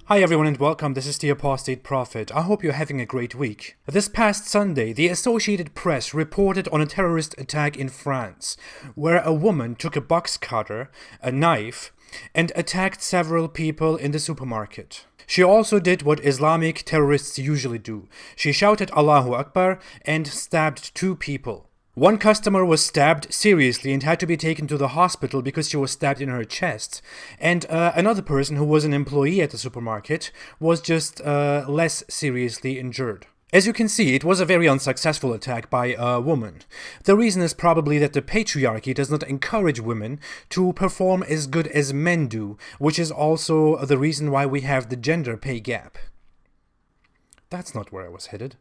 Hi everyone and welcome, this is the Apostate Prophet. I hope you're having a great week. This past Sunday, the Associated Press reported on a terrorist attack in France, where a woman took a box cutter, a knife, and attacked several people in the supermarket. She also did what Islamic terrorists usually do. She shouted Allahu Akbar and stabbed two people. One customer was stabbed seriously and had to be taken to the hospital because she was stabbed in her chest. And another person who was an employee at the supermarket was just less seriously injured. As you can see, it was a very unsuccessful attack by a woman. The reason is probably that the patriarchy does not encourage women to perform as good as men do, which is also the reason why we have the gender pay gap. That's not where I was headed.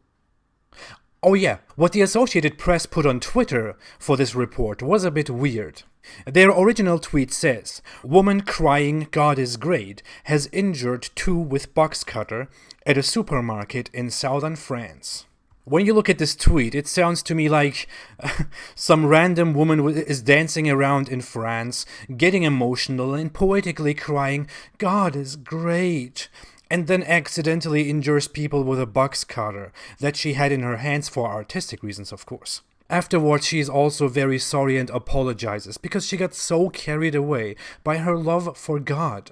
Oh yeah, what the Associated Press put on Twitter for this report was a bit weird. Their original tweet says, "Woman crying God is great has injured two with box cutter at a supermarket in southern France." When you look at this tweet, it sounds to me like some random woman is dancing around in France, getting emotional and poetically crying, "God is great," and then accidentally injures people with a box cutter that she had in her hands for artistic reasons, of course. Afterwards, she is also very sorry and apologizes because she got so carried away by her love for God.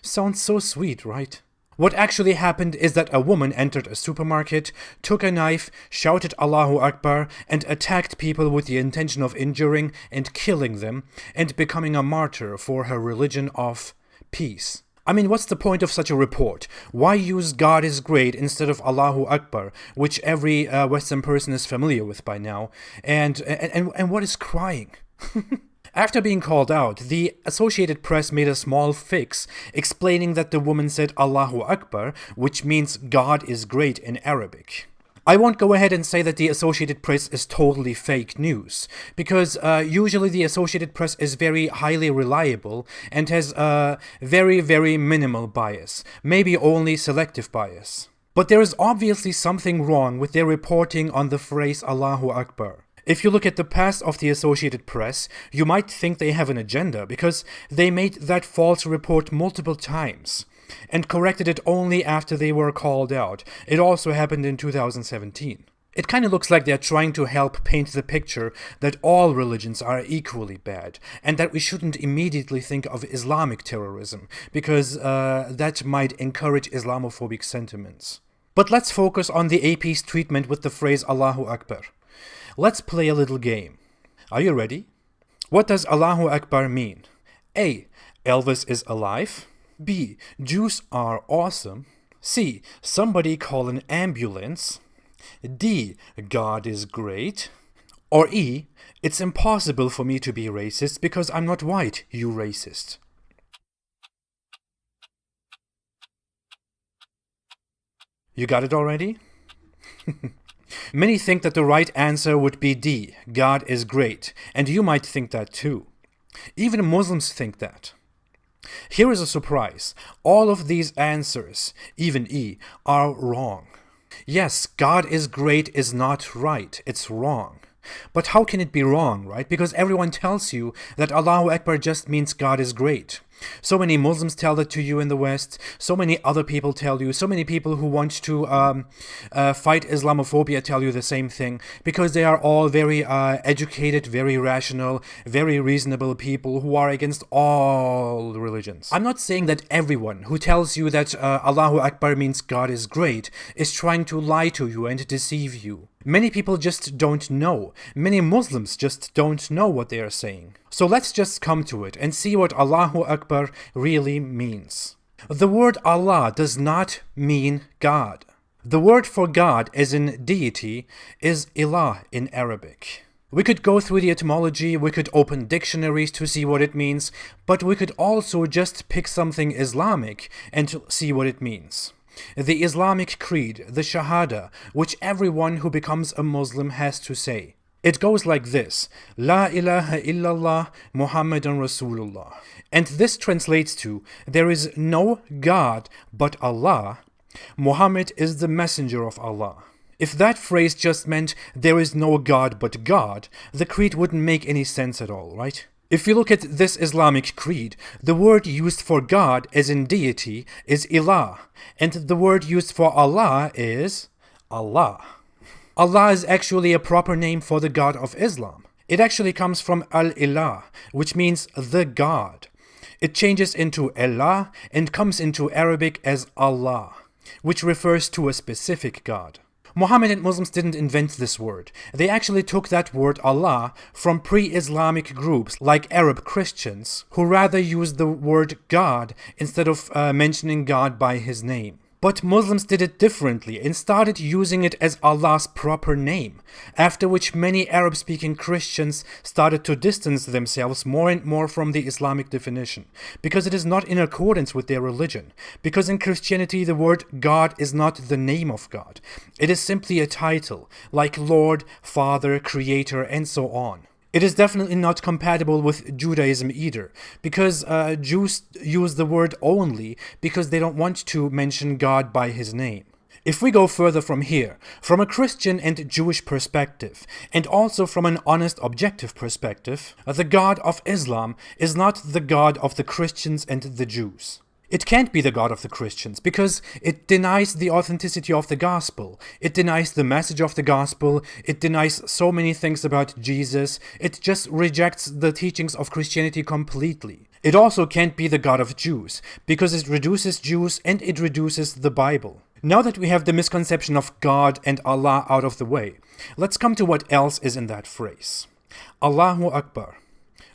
Sounds so sweet, right? What actually happened is that a woman entered a supermarket, took a knife, shouted Allahu Akbar, and attacked people with the intention of injuring and killing them, and becoming a martyr for her religion of peace. I mean, what's the point of such a report? Why use God is great instead of Allahu Akbar, which every Western person is familiar with by now? And what is crying? After being called out, the Associated Press made a small fix, explaining that the woman said Allahu Akbar, which means God is great in Arabic. I won't go ahead and say that the Associated Press is totally fake news, because usually the Associated Press is very highly reliable and has very, very minimal bias, maybe only selective bias. But there is obviously something wrong with their reporting on the phrase Allahu Akbar. If you look at the past of the Associated Press, you might think they have an agenda, because they made that false report multiple times and corrected it only after they were called out. It also happened in 2017. It kind of looks like they're trying to help paint the picture that all religions are equally bad, and that we shouldn't immediately think of Islamic terrorism, because that might encourage Islamophobic sentiments. But let's focus on the AP's treatment with the phrase Allahu Akbar. Let's play a little game. Are you ready? What does Allahu Akbar mean? A. Elvis is alive. B. Jews are awesome. C. Somebody call an ambulance. D. God is great. Or E. It's impossible for me to be racist because I'm not white, you racist. You got it already? Many think that the right answer would be D. God is great, and you might think that too. Even Muslims think that. Here is a surprise. All of these answers, even E, are wrong. Yes, God is great is not right. It's wrong. But how can it be wrong, right? Because everyone tells you that Allahu Akbar just means God is great. So many Muslims tell that to you in the West. So many other people tell you. So many people who want to fight Islamophobia tell you the same thing. Because they are all very educated, very rational, very reasonable people who are against all religions. I'm not saying that everyone who tells you that Allahu Akbar means God is great is trying to lie to you and deceive you. Many people just don't know. Many Muslims just don't know what they are saying. So let's just come to it and see what Allahu Akbar really means. The word Allah does not mean God. The word for God, as in deity, is ilah in Arabic. We could go through the etymology, we could open dictionaries to see what it means, but we could also just pick something Islamic and see what it means. The Islamic creed, the Shahada, which everyone who becomes a Muslim has to say. It goes like this: La ilahe illallah, muhammadun rasulullah. And this translates to, there is no God but Allah. Muhammad is the messenger of Allah. If that phrase just meant there is no God but God, the creed wouldn't make any sense at all, right? If you look at this Islamic creed, the word used for God as in deity is ilah, and the word used for Allah is Allah. Allah is actually a proper name for the God of Islam. It actually comes from el-ilah, which means the God. It changes into el-ilah and comes into Arabic as Allah, which refers to a specific God. Muhammad and Muslims didn't invent this word. They actually took that word Allah from pre-Islamic groups like Arab Christians, who rather used the word God instead of mentioning God by his name. But Muslims did it differently and started using it as Allah's proper name, after which many Arab-speaking Christians started to distance themselves more and more from the Islamic definition, because it is not in accordance with their religion. Because in Christianity the word God is not the name of God. It is simply a title, like Lord, Father, Creator, and so on. It is definitely not compatible with Judaism either, because Jews use the word only because they don't want to mention God by his name. If we go further from here, from a Christian and Jewish perspective, and also from an honest objective perspective, the God of Islam is not the God of the Christians and the Jews. It can't be the God of the Christians because it denies the authenticity of the gospel. It denies the message of the gospel. It denies so many things about Jesus. It just rejects the teachings of Christianity completely. It also can't be the God of Jews because it reduces Jews and it reduces the Bible. Now that we have the misconception of God and Allah out of the way, let's come to what else is in that phrase. Allahu Akbar.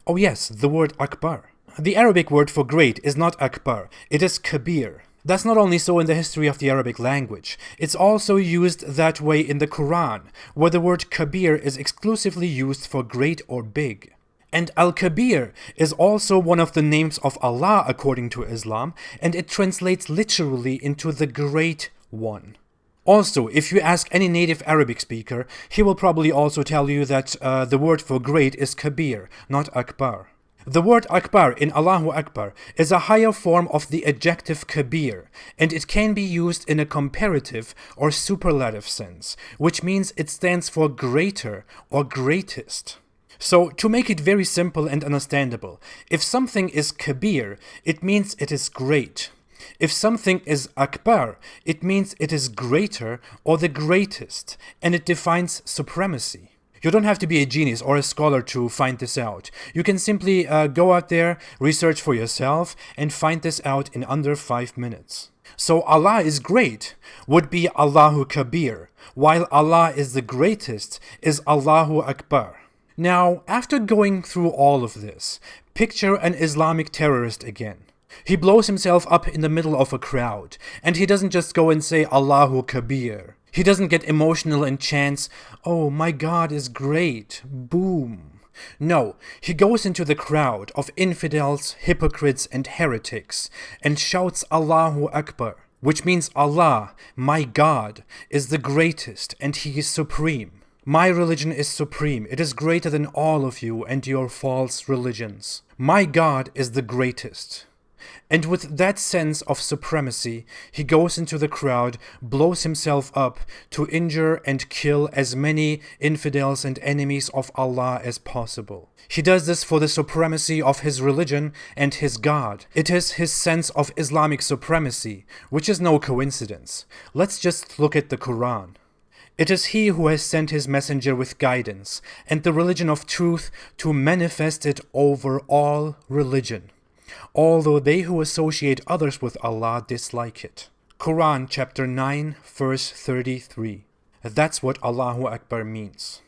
Oh yes, the word Akbar. The Arabic word for great is not Akbar, it is kabir. That's not only so in the history of the Arabic language, it's also used that way in the Quran, where the word kabir is exclusively used for great or big. And al-kabir is also one of the names of Allah according to Islam, and it translates literally into the great one. Also, if you ask any native Arabic speaker, he will probably also tell you that the word for great is kabir, not akbar. The word Akbar in Allahu Akbar is a higher form of the adjective kabir, and it can be used in a comparative or superlative sense, which means it stands for greater or greatest. So, to make it very simple and understandable, if something is kabir, it means it is great. If something is Akbar, it means it is greater or the greatest, and it defines supremacy. You don't have to be a genius or a scholar to find this out. You can simply go out there, research for yourself, and find this out in under 5 minutes. So Allah is great would be Allahu Kabir, while Allah is the greatest is Allahu Akbar. Now, after going through all of this, picture an Islamic terrorist again. He blows himself up in the middle of a crowd, and he doesn't just go and say Allahu Kabir. He doesn't get emotional and chants, "Oh, my God is great, boom." No, he goes into the crowd of infidels, hypocrites, and heretics and shouts Allahu Akbar, which means Allah, my God, is the greatest and He is supreme. My religion is supreme. It is greater than all of you and your false religions. My God is the greatest. And with that sense of supremacy, he goes into the crowd, blows himself up to injure and kill as many infidels and enemies of Allah as possible. He does this for the supremacy of his religion and his God. It is his sense of Islamic supremacy, which is no coincidence. Let's just look at the Quran. It is He who has sent His messenger with guidance and the religion of truth to manifest it over all religion, although they who associate others with Allah dislike it. Quran chapter 9 verse 33. That's what Allahu Akbar means.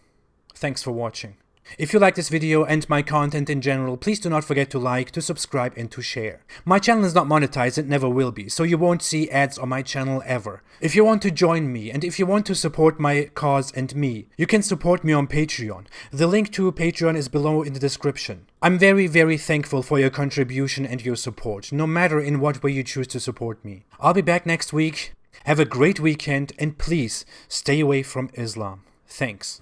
Thanks for watching. If you like this video and my content in general, please do not forget to like, to subscribe, and to share. My channel is not monetized and never will be, so you won't see ads on my channel ever. If you want to join me and if you want to support my cause and me, you can support me on Patreon. The link to Patreon is below in the description. I'm very, very thankful for your contribution and your support, no matter in what way you choose to support me. I'll be back next week. Have a great weekend and please stay away from Islam. Thanks.